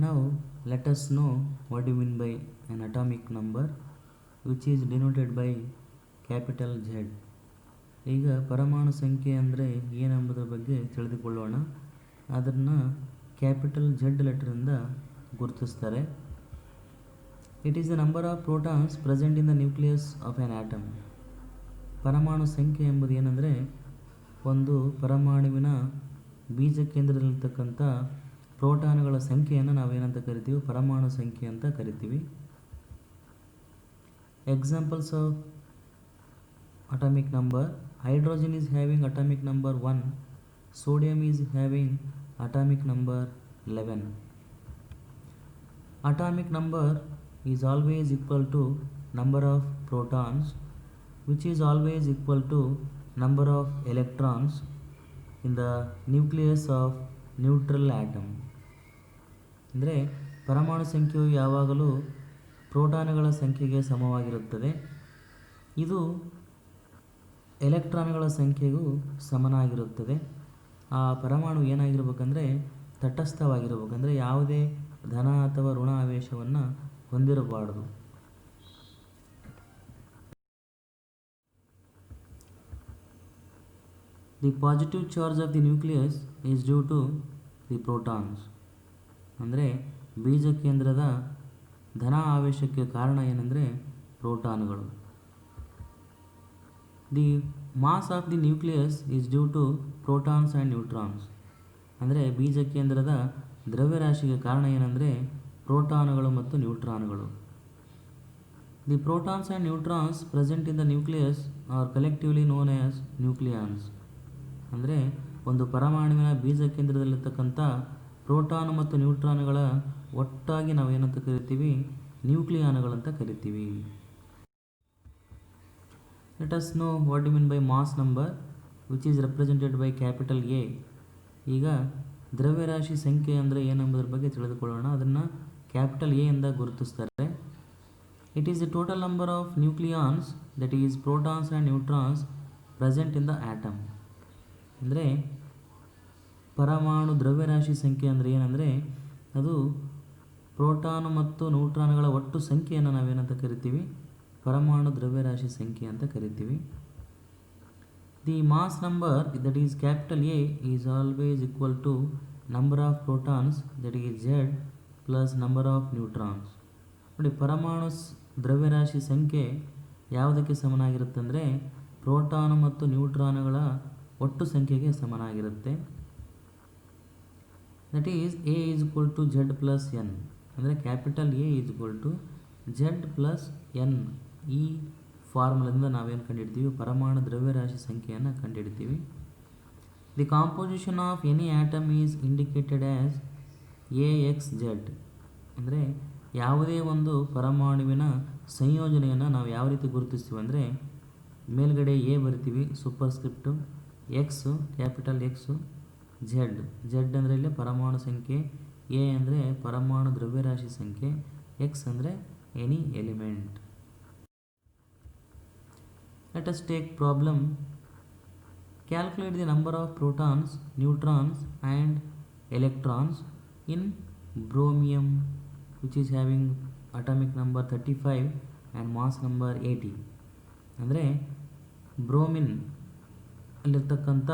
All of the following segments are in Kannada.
Now let us know what you mean by an atomic number which is denoted by capital Z. ಈಗ ಪರಮಾಣು ಸಂಖ್ಯೆ ಅಂದರೆ ಏನೆಂಬುದರ ಬಗ್ಗೆ ತಿಳಿದುಕೊಳ್ಳೋಣ. ಅದನ್ನು ಕ್ಯಾಪಿಟಲ್ Z ಲೆಟರಿಂದ ಗುರುತಿಸ್ತಾರೆ. It is the number of protons present in the nucleus of an atom. ಪರಮಾಣು ಸಂಖ್ಯೆ ಎಂಬುದು ಏನಂದರೆ ಒಂದು ಪರಮಾಣುವಿನ ಬೀಜ ಕೇಂದ್ರದಲ್ಲಿರ್ತಕ್ಕಂಥ ಪ್ರೋಟಾನುಗಳ ಸಂಖ್ಯೆಯನ್ನು ನಾವೇನಂತ ಕರಿತೀವಿ? ಪರಮಾಣು ಸಂಖ್ಯೆ ಅಂತ ಕರಿತೀವಿ. Examples of atomic number: hydrogen is having atomic number 1, sodium is having atomic number 11. Atomic number is always equal to number of protons, which is always equal to number of electrons in the nucleus of neutral atom. ಅಂದರೆ ಪರಮಾಣು ಸಂಖ್ಯೆಯು ಯಾವಾಗಲೂ ಪ್ರೋಟಾನುಗಳ ಸಂಖ್ಯೆಗೆ ಸಮವಾಗಿರುತ್ತದೆ. ಇದು ಎಲೆಕ್ಟ್ರಾನ್ಗಳ ಸಂಖ್ಯೆಗೂ ಸಮನಾಗಿರುತ್ತದೆ. ಆ ಪರಮಾಣು ಏನಾಗಿರ್ಬೇಕಂದ್ರೆ ತಟಸ್ಥವಾಗಿರಬೇಕಂದ್ರೆ ಯಾವುದೇ ಧನ ಅಥವಾ ಋಣ ಆವೇಶವನ್ನು ಹೊಂದಿರಬಾರದು. The positive charge of the nucleus is due to the protons. ಅಂದರೆ ಬೀಜ ಕೇಂದ್ರದ ಧನ ಆವೇಶಕ್ಕೆ ಕಾರಣ ಏನಂದರೆ ಪ್ರೋಟಾನುಗಳು. The mass of the nucleus is due to protons and neutrons. ಅಂದರೆ ಬೀಜ ಕೇಂದ್ರದ ದ್ರವ್ಯರಾಶಿಗೆ ಕಾರಣ ಏನಂದರೆ ಪ್ರೋಟಾನುಗಳು ಮತ್ತು ನ್ಯೂಟ್ರಾನ್ಗಳು. The protons and neutrons present in the nucleus are collectively known as nucleons. ಅಂದರೆ ಒಂದು ಪರಮಾಣುವಿನ ಬೀಜ ಕೇಂದ್ರದಲ್ಲಿರ್ತಕ್ಕಂಥ ಪ್ರೋಟಾನು ಮತ್ತು ನ್ಯೂಟ್ರಾನುಗಳ ಒಟ್ಟಾಗಿ ನಾವು ಏನಂತ ಕರಿತೀವಿ? ನ್ಯೂಕ್ಲಿಯಾನುಗಳಂತ ಕರಿತೀವಿ. Let us know what you mean by mass number which is represented by capital A. ಈಗ ದ್ರವ್ಯರಾಶಿ ಸಂಖ್ಯೆ ಅಂದರೆ ಏನೆಂಬುದರ ಬಗ್ಗೆ ತಿಳಿದುಕೊಳ್ಳೋಣ. ಅದನ್ನು ಕ್ಯಾಪಿಟಲ್ ಎ ಎಂದು ಗುರುತಿಸ್ತಾರೆ. It is the total number of nucleons that is protons and neutrons present in the atom. ಅಂದರೆ ಪರಮಾಣು ದ್ರವ್ಯರಾಶಿ ಸಂಖ್ಯೆ ಅಂದರೆ ಏನಂದರೆ ಅದು ಪ್ರೋಟಾನು ಮತ್ತು ನ್ಯೂಟ್ರಾನ್ಗಳ ಒಟ್ಟು ಸಂಖ್ಯೆಯನ್ನು ನಾವೇನಂತ ಕರಿತೀವಿ? ಪರಮಾಣು ದ್ರವ್ಯರಾಶಿ ಸಂಖ್ಯೆ ಅಂತ ಕರಿತೀವಿ. The mass number that is capital A is always equal to number of protons that is Z plus number of neutrons. ನೋಡಿ, ಪರಮಾಣು ದ್ರವ್ಯರಾಶಿ ಸಂಖ್ಯೆ ಯಾವುದಕ್ಕೆ ಸಮನಾಗಿರುತ್ತೆ ಅಂದರೆ ಪ್ರೋಟಾನು ಮತ್ತು ನ್ಯೂಟ್ರಾನುಗಳ ಒಟ್ಟು ಸಂಖ್ಯೆಗೆ ಸಮನಾಗಿರುತ್ತೆ. That is A is equal to Z plus N. ಅಂದರೆ capital A is equal to Z plus N. ಈ ಫಾರ್ಮುಲಾದಿಂದ ನಾವೇನು ಕಂಡುಹಿಡ್ತೀವಿ? ಪರಮಾಣು ದ್ರವ್ಯರಾಶಿ ಸಂಖ್ಯೆಯನ್ನು ಕಂಡುಹಿಡ್ತೀವಿ. The composition of any atom is indicated as AXZ. ಅಂದರೆ ಯಾವುದೇ ಒಂದು ಪರಮಾಣುವಿನ ಸಂಯೋಜನೆಯನ್ನು ನಾವು ಯಾವ ರೀತಿ ಗುರುತಿಸ್ತೀವಿ ಅಂದರೆ ಮೇಲ್ಗಡೆ ಎ ಬರಿತೀವಿ, superscript, X capital X, Z ಅಂದರೆ ಇಲ್ಲಿ ಪರಮಾಣು ಸಂಖ್ಯೆ, ಎ ಅಂದರೆ ಪರಮಾಣು ದ್ರವ್ಯರಾಶಿ ಸಂಖ್ಯೆ, ಎಕ್ಸ್ ಅಂದರೆ any element. Let us take problem. Calculate the number of protons, neutrons and electrons in bromium which is having atomic number 35 and mass number 80. ಅಂದರೆ ಬ್ರೋಮಿನ್ ಅಲ್ಲಿರ್ತಕ್ಕಂಥ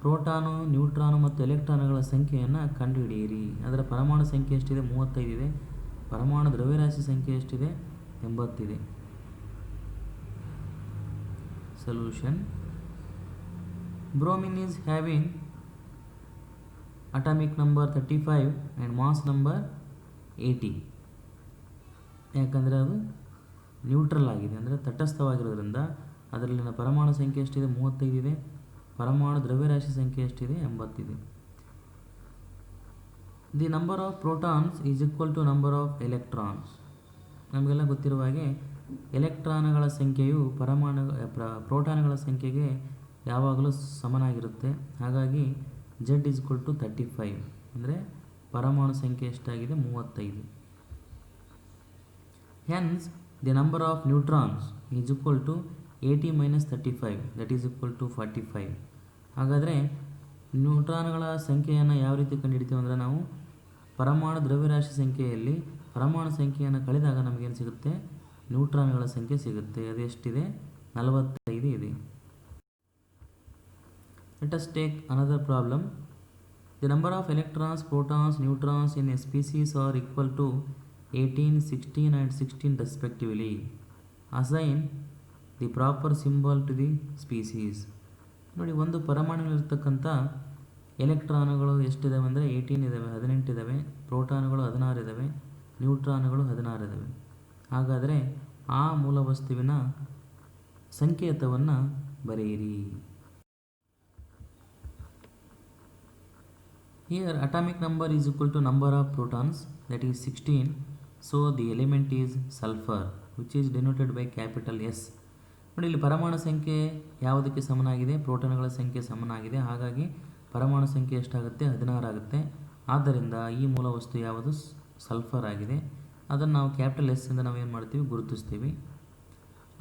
ಪ್ರೋಟಾನು, ನ್ಯೂಟ್ರಾನು ಮತ್ತು ಎಲೆಕ್ಟ್ರಾನುಗಳ ಸಂಖ್ಯೆಯನ್ನು ಕಂಡುಹಿಡಿಯಿರಿ. ಅದರ ಪರಮಾಣು ಸಂಖ್ಯೆ ಎಷ್ಟಿದೆ? 35 ಇದೆ. ಪರಮಾಣು ದ್ರವ್ಯರಾಶಿ ಸಂಖ್ಯೆ ಎಷ್ಟಿದೆ? 80 ಇದೆ. Solution: bromine is having atomic number 35 and mass number 80. ಯಾಕಂದರೆ ಅದು ನ್ಯೂಟ್ರಲ್ ಆಗಿದೆ, ಅಂದರೆ ತಟಸ್ಥವಾಗಿರೋದ್ರಿಂದ ಅದರಲ್ಲಿನ ಪರಮಾಣು ಸಂಖ್ಯೆ ಎಷ್ಟಿದೆ? 35 ಇದೆ. ಪರಮಾಣು ದ್ರವ್ಯರಾಶಿ ಸಂಖ್ಯೆ ಎಷ್ಟಿದೆ? 80 ಇದೆ. The number of protons is equal to number of electrons. ನಮಗೆಲ್ಲ ಗೊತ್ತಿರುವ ಹಾಗೆ ಎಲೆಕ್ಟ್ರಾನ್ಗಳ ಸಂಖ್ಯೆಯು ಪ್ರೋಟಾನ್ಗಳ ಸಂಖ್ಯೆಗೆ ಯಾವಾಗಲೂ ಸಮನಾಗಿರುತ್ತೆ. ಹಾಗಾಗಿ Z ಈಸ್ ಈಕ್ವಲ್ ಟು 35. ಅಂದರೆ ಪರಮಾಣು ಸಂಖ್ಯೆ ಎಷ್ಟಾಗಿದೆ? 35. Hence the number of neutrons is equal to 80 minus 35 that is equal to 45. ಹಾಗಾದರೆ ನ್ಯೂಟ್ರಾನ್ಗಳ ಸಂಖ್ಯೆಯನ್ನು ಯಾವ ರೀತಿ ಕಂಡುಹಿಡಿತೀವಿ ಅಂದರೆ ನಾವು ಪರಮಾಣು ದ್ರವ್ಯರಾಶಿ ಸಂಖ್ಯೆಯಲ್ಲಿ ಪರಮಾಣು ಸಂಖ್ಯೆಯನ್ನು ಕಳೆದಾಗ ನಮಗೇನು ಸಿಗುತ್ತೆ, ನ್ಯೂಟ್ರಾನ್ಗಳ ಸಂಖ್ಯೆ ಸಿಗುತ್ತೆ. ಅದು ಎಷ್ಟಿದೆ, 45 ಇದೆ. Let us take another problem. The number of electrons, protons, neutrons in a species are equal to 18, 16 and 16 respectively. Assign the proper symbol to the species. ನೋಡಿ, ಒಂದು ಪರಮಾಣುವಿಲಿರ್ತಕ್ಕಂಥ ಎಲೆಕ್ಟ್ರಾನುಗಳು ಎಷ್ಟಿದಾವೆ ಅಂದರೆ 18 ಇದ್ದಾವೆ, 18 ಇದ್ದಾವೆ, ಪ್ರೋಟಾನುಗಳು 16 ಇದ್ದಾವೆ, ನ್ಯೂಟ್ರಾನುಗಳು 16 ಇದ್ದಾವೆ. ಹಾಗಾದರೆ ಆ ಮೂಲ ವಸ್ತುವಿನ ಸಂಕೇತವನ್ನು ಬರೆಯಿರಿ. Here atomic number is equal to number of protons, that is 16. So the element is sulfur, which is denoted by capital S. ನೋಡಿ, ಇಲ್ಲಿ ಪರಮಾಣು ಸಂಖ್ಯೆ ಯಾವುದಕ್ಕೆ ಸಮನಾಗಿದೆ, ಪ್ರೋಟಾನುಗಳ ಸಂಖ್ಯೆ ಸಮನಾಗಿದೆ. ಹಾಗಾಗಿ ಪರಮಾಣು ಸಂಖ್ಯೆ ಎಷ್ಟಾಗುತ್ತೆ, 16 ಆಗುತ್ತೆ. ಆದ್ದರಿಂದ ಈ ಮೂಲ ವಸ್ತು ಯಾವುದು, ಸಲ್ಫರ್ ಆಗಿದೆ. ಅದನ್ನು ನಾವು ಕ್ಯಾಪಿಟಲ್ ಎಸ್ ಇಂದ ನಾವು ಏನು ಮಾಡ್ತೀವಿ, ಗುರುತಿಸ್ತೀವಿ.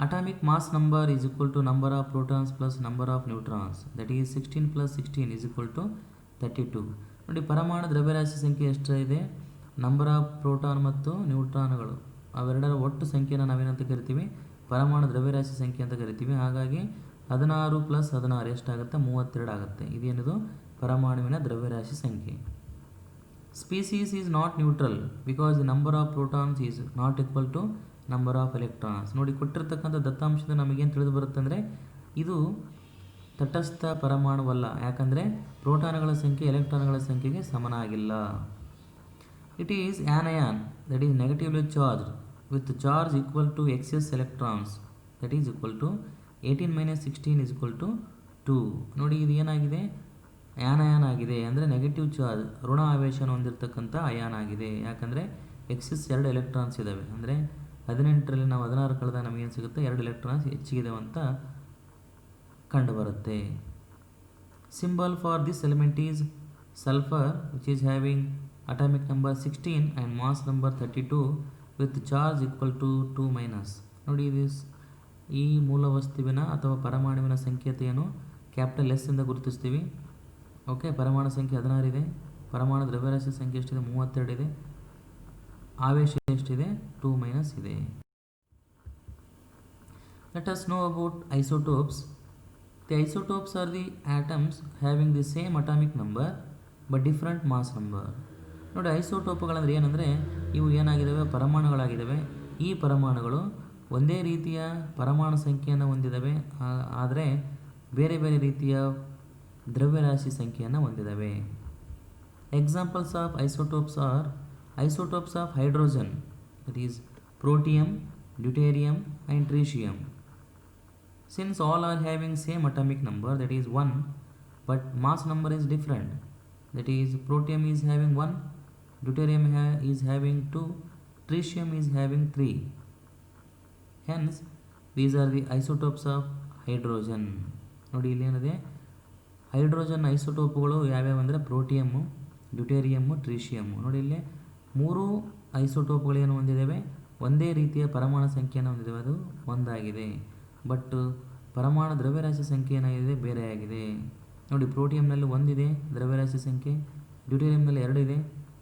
Atomic mass number is equal to number of protons plus number of neutrons, that is 16 + 16 is equal to 32. ನೋಡಿ, ಪರಮಾಣು ದ್ರವ್ಯರಾಶಿ ಸಂಖ್ಯೆ ಎಷ್ಟಿದೆ, ನಂಬರ್ ಆಫ್ ಪ್ರೋಟಾನ್ ಮತ್ತು ನ್ಯೂಟ್ರಾನ್ಗಳು ಅವೆರಡರ ಒಟ್ಟು ಸಂಖ್ಯೆಯನ್ನು ನಾವೇನಂತ ಕರಿತೀವಿ, ಪರಮಾಣು ದ್ರವ್ಯರಾಶಿ ಸಂಖ್ಯೆ ಅಂತ ಕರಿತೀವಿ. ಹಾಗಾಗಿ 16 + 16 ಎಷ್ಟಾಗುತ್ತೆ, 32 ಆಗುತ್ತೆ. ಇದೇನಿದು ಪರಮಾಣುವಿನ ದ್ರವ್ಯರಾಶಿ ಸಂಖ್ಯೆ. Species is not neutral because the number of protons is not equal to number of electrons. ನೋಡಿ, ಕೊಟ್ಟಿರ್ತಕ್ಕಂಥ ದತ್ತಾಂಶದಿಂದ ನಮಗೇನು ತಿಳಿದು ಬರುತ್ತೆ ಅಂದರೆ ಇದು ತಟಸ್ಥ ಪರಮಾಣುವಲ್ಲ, ಯಾಕಂದರೆ ಪ್ರೋಟಾನುಗಳ ಸಂಖ್ಯೆ ಎಲೆಕ್ಟ್ರಾನ್ಗಳ ಸಂಖ್ಯೆಗೆ ಸಮನಾಗಿಲ್ಲ. It is anion, that is negatively charge with charge equal to excess electrons, that is equal to 18 - 16 is equal to 2. ನೋಡಿ, ಇದು ಏನಾಗಿದೆ, ಆ್ಯನಯಾನ್ ಆಗಿದೆ, ಅಂದರೆ ನೆಗೆಟಿವ್ ಚಾರ್ಜ್ ಋಣ ಆವೇಶನ ಹೊಂದಿರತಕ್ಕಂಥ ಅಯಾನ್ ಆಗಿದೆ. ಯಾಕಂದರೆ ಎಕ್ಸೆಸ್ 2 ಎಲೆಕ್ಟ್ರಾನ್ಸ್ ಇದ್ದಾವೆ, ಅಂದರೆ 18ರಲ್ಲಿ ನಾವು 16 ಕಳೆದಾಗ ನಮಗೇನು ಸಿಗುತ್ತೆ, 2 ಎಲೆಕ್ಟ್ರಾನ್ಸ್ ಹೆಚ್ಚಿಗಿದಾವೆ ಅಂತ ಕಂಡುಬರುತ್ತೆ. Symbol for this element is sulfur, which is having atomic number 16 and mass number 32 with charge equal to 2-. ನೋಡಿ, ಈ ಮೂಲ ವಸ್ತುವಿನ ಅಥವಾ ಪರಮಾಣುವಿನ ಸಂಕೇತೆಯನ್ನು ಕ್ಯಾಪಿಟಲ್ ಎಸ್ ಇಂದ ಗುರುತಿಸ್ತೀವಿ. ಓಕೆ, ಪರಮಾಣು ಸಂಖ್ಯೆ 16 ಇದೆ, ಪರಮಾಣು ದ್ರವ್ಯರಾಶಿ ಸಂಖ್ಯೆ ಎಷ್ಟಿದೆ, 32 ಇದೆ, ಆವೇಶ ಎಷ್ಟಿದೆ, 2- ಇದೆ. Let us know about isotopes. The isotopes are the atoms having the same atomic number but different mass number. ನೋಡಿ, ಐಸೋಟೋಪ್ಗಳಂದ್ರೆ ಏನಂದರೆ ಇವು ಏನಾಗಿದ್ದಾವೆ, ಪರಮಾಣುಗಳಾಗಿದ್ದಾವೆ. ಈ ಪರಮಾಣುಗಳು ಒಂದೇ ರೀತಿಯ ಪರಮಾಣು ಸಂಖ್ಯೆಯನ್ನು ಹೊಂದಿದ್ದಾವೆ, ಆದರೆ ಬೇರೆ ಬೇರೆ ರೀತಿಯ ದ್ರವ್ಯರಾಶಿ ಸಂಖ್ಯೆಯನ್ನು ಹೊಂದಿದ್ದಾವೆ. Examples of isotopes are isotopes of hydrogen, that is protium, deuterium and tritium. Since all are having same atomic number, that is 1, but mass number is different, that is protium is having 1, deuterium is having 2, tritium is having 3. Hence these are the isotopes of hydrogen. ನೋಡಿ, ಇಲ್ಲಿ ಏನಿದೆ, ಹೈಡ್ರೋಜನ್ ಐಸೋಟೋಪ್ಗಳು ಯಾವ್ಯಾವ ಅಂದರೆ ಪ್ರೋಟಿಯಮ್ಮು, ಡ್ಯೂಟೇರಿಯಮ್ಮು, ಟ್ರೀಶಿಯಮ್ಮು. ನೋಡಿ, ಇಲ್ಲಿ 3 ಐಸೋಟೋಪ್ಗಳೇನು ಹೊಂದಿದ್ದೇವೆ, ಒಂದೇ ರೀತಿಯ ಪರಮಾಣು ಸಂಖ್ಯೆಯನ್ನು ಹೊಂದಿದ್ದೇವೆ, ಅದು ಒಂದಾಗಿದೆ. ಬಟ್ ಪರಮಾಣು ದ್ರವ್ಯರಾಶಿ ಸಂಖ್ಯೆ ಏನಾಗಿದೆ, ಬೇರೆಯಾಗಿದೆ. ನೋಡಿ, ಪ್ರೋಟಿಯಂನಲ್ಲಿ 1 ಇದೆ ದ್ರವ್ಯರಾಶಿ ಸಂಖ್ಯೆ, ಡ್ಯೂಟೇರಿಯಂನಲ್ಲಿ 2 ಇದೆ,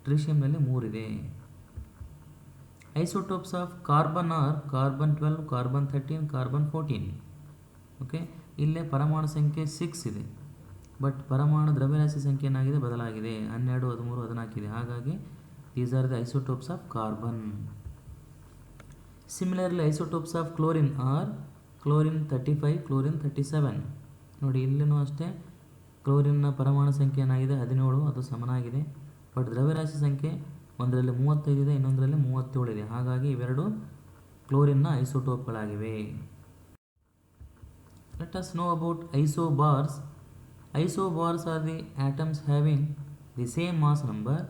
ಟ್ರೀಶಿಯಂನಲ್ಲಿ 3 ಇದೆ. Isotopes of carbon or carbon 12, carbon 13, carbon 14. Okay, ಇಲ್ಲೇ ಪರಮಾಣು ಸಂಖ್ಯೆ 6 ಇದೆ, ಬಟ್ ಪರಮಾಣು ದ್ರವ್ಯರಾಶಿ ಸಂಖ್ಯೆ ಏನಾಗಿದೆ, ಬದಲಾಗಿದೆ, 12, 13, 14 ಇದೆ. ಹಾಗಾಗಿ these are the isotopes of carbon. Similarly isotopes of chlorine or chlorine 35, chlorine 37. ನೋಡಿ, ಇಲ್ಲಿನೂ ಅಷ್ಟೇ ಕ್ಲೋರಿನ್ನ ಪರಮಾಣು ಸಂಖ್ಯೆ ಏನಾಗಿದೆ, 17, ಅದು ಸಮನಾಗಿದೆ. ಬಟ್ ದ್ರವ್ಯರಾಶಿ ಸಂಖ್ಯೆ ಒಂದರಲ್ಲಿ 35 ಇದೆ, ಇನ್ನೊಂದರಲ್ಲಿ 37 ಇದೆ. ಹಾಗಾಗಿ ಇವೆರಡು ಕ್ಲೋರಿನ್ನ ಐಸೋಟೋಪ್ಗಳಾಗಿವೆ. Let us know about isobars. Isobars are the atoms having the same mass number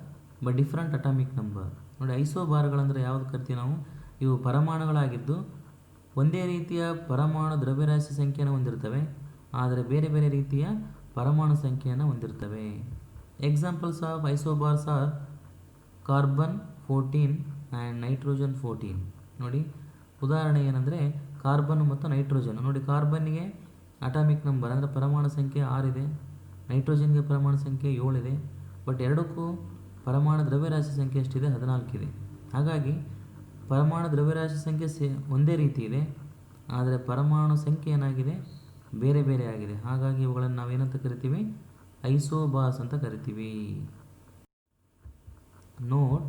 but different atomic number. ನೋಡಿ, ಐಸೋಬಾರ್ಗಳಂದರೆ ಯಾವುದು ಕರಿತೀವಿ ನಾವು, ಇವು ಪರಮಾಣುಗಳಾಗಿದ್ದು ಒಂದೇ ರೀತಿಯ ಪರಮಾಣು ದ್ರವ್ಯರಾಶಿ ಸಂಖ್ಯೆಯನ್ನು ಹೊಂದಿರ್ತವೆ, ಆದರೆ ಬೇರೆ ಬೇರೆ ರೀತಿಯ ಪರಮಾಣು ಸಂಖ್ಯೆಯನ್ನು ಹೊಂದಿರ್ತವೆ. Examples of isobars are carbon 14 and nitrogen 14. ನೋಡಿ, ಉದಾಹರಣೆ ಏನಂದರೆ ಕಾರ್ಬನ್ ಮತ್ತು ನೈಟ್ರೋಜನ್. ನೋಡಿ, ಕಾರ್ಬನ್ನಿಗೆ ಅಟಾಮಿಕ್ ನಂಬರ್ ಅಂದರೆ ಪರಮಾಣು ಸಂಖ್ಯೆ 6 ಇದೆ, ನೈಟ್ರೋಜನ್ಗೆ ಪರಮಾಣು ಸಂಖ್ಯೆ 7 ಇದೆ. ಬಟ್ ಎರಡಕ್ಕೂ ಪರಮಾಣು ದ್ರವ್ಯರಾಶಿ ಸಂಖ್ಯೆ ಎಷ್ಟಿದೆ? 14 ಇದೆ. ಹಾಗಾಗಿ ಪರಮಾಣು ದ್ರವ್ಯರಾಶಿ ಸಂಖ್ಯೆ ಒಂದೇ ರೀತಿ ಇದೆ, ಆದರೆ ಪರಮಾಣು ಸಂಖ್ಯೆ ಏನಾಗಿದೆ? ಬೇರೆ ಬೇರೆ ಆಗಿದೆ. ಹಾಗಾಗಿ ಇವುಗಳನ್ನು ನಾವೇನಂತ ಕರಿತೀವಿ? ಐಸೋಬಾರ್ಸ್ ಅಂತ ಕರಿತೀವಿ. Note,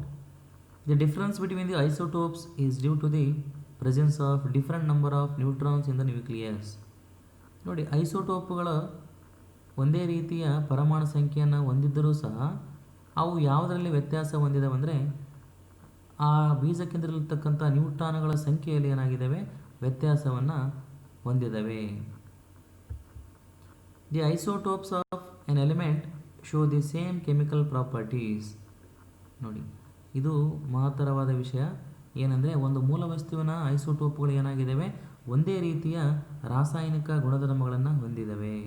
the difference between the isotopes is due to the presence of different number of neutrons in the nucleus. ನೋಡಿ, ಐಸೋಟೋಪ್ಗಳ ಒಂದೇ ರೀತಿಯ ಪರಮಾಣು ಸಂಖ್ಯೆಯನ್ನು ಹೊಂದಿದ್ದರೂ ಸಹ ಅವು ಯಾವುದರಲ್ಲಿ ವ್ಯತ್ಯಾಸ ಹೊಂದಿದವೆ ಅಂದರೆ ಆ ಬೀಜಕೇಂದ್ರದಲ್ಲಿರ್ತಕ್ಕಂಥ ನ್ಯೂಟ್ರಾನ್ಗಳ ಸಂಖ್ಯೆಯಲ್ಲಿ ಏನಾಗಿದ್ದಾವೆ? ವ್ಯತ್ಯಾಸವನ್ನು ಹೊಂದಿದ್ದಾವೆ. The isotopes of an element show the same chemical properties. ನೋಡಿ, ಇದು ಮಹತ್ತರವಾದ ವಿಷಯ. ಏನಂದರೆ ಒಂದು ಮೂಲ ವಸ್ತುವಿನ ಐಸೋಟೋಪ್ಗಳು ಏನಾಗಿದ್ದಾವೆ? ಒಂದೇ ರೀತಿಯ ರಾಸಾಯನಿಕ ಗುಣಧರ್ಮಗಳನ್ನು ಹೊಂದಿದ್ದಾವೆ.